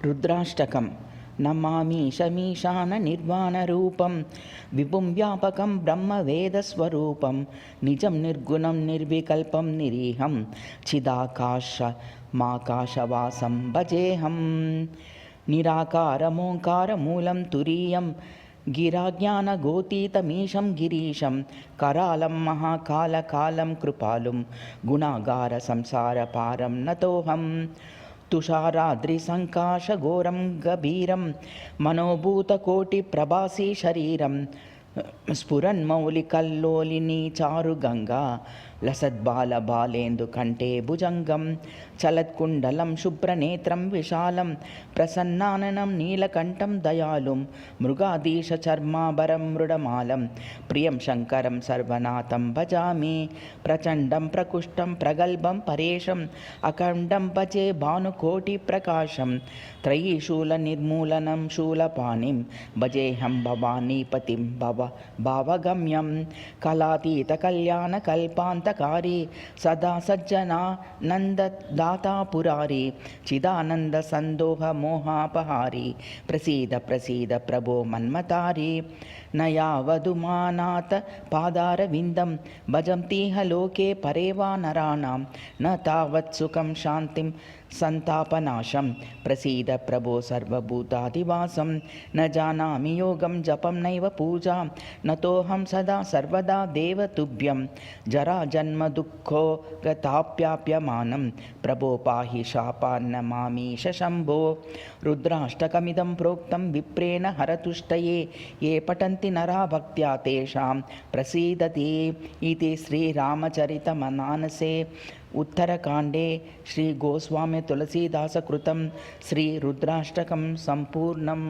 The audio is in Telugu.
రుద్రాష్టకం. నమామీశమీశాన నిర్వాణరూపం విభుం వ్యాపకం బ్రహ్మవేదస్వరూపం నిజం నిర్గుణం నిర్వికల్పం నిరీహం చిదాకాశమాకాశవాసం భజేహం. నిరాకారమోంకారమూలం తురీయం గిరాజ్ఞానగోతీతమీశం గిరీశం కరాళం మహాకాలకాలం కృపాలుం గుణాగార సంసారపారం నతోహం. తుషారాద్రిసంకాశఘోరం గభీరం మనోభూతకోటిప్రభాసీ శరీరం స్ఫురన్మౌలికల్లోలినీ చారుగంగా లసద్బాలబాలేందు కంఠే భుజంగం చలత్కుండలం శుభ్రనేత్రం విశాలం ప్రసన్నాననం నీలకంఠం దయాళుం మృగాధీశ చర్మాభరం మృడమాలం ప్రియం శంకరం సర్వనాథం భజామి. ప్రచండం ప్రకుష్టం ప్రగల్భం పరేశం అఖండం భజే భానుకోటి ప్రకాశం త్రయీశూల నిర్మూలనం శూలపాణిం భజేహం భవానీపతిం భావగమ్యం. కళాతీత కళ్యాణ కల్పాంతకారి సదా సజ్జనానందదాతా పురారి చిదానంద సందోహ మోహాపహారి ప్రసీద ప్రసీద ప్రభో మన్మతారి. నయావధుమానాథ పాదారవిందం భజంతీహ లోకే పరేవా నరాణాం న తావత్ సుఖం శాంతిం సంతాపనాశం ప్రసీద ప్రభో సర్వభూతాదివాసం. న జానామి యోగం జపం నైవ పూజాం నతోహం సదా సర్వదా దేవ తుభ్యం జరా జన్మ దుఃఖో గతాప్యాప్యమానం ప్రభో పాహి శాపాన్నమామీశ శంభో. రుద్రాష్టకమిదం ప్రోక్తం విప్రేణ హరతుష్టయే ఏ పఠంతి నరా భక్త్యా తేషాం ప్రసీదతి ఇది శ్రీరామచరితమానసే उत्तरकाण्डे श्री गोस्वामी तुलसीदासकृतं श्री रुद्राष्टकं सम्पूर्णम्.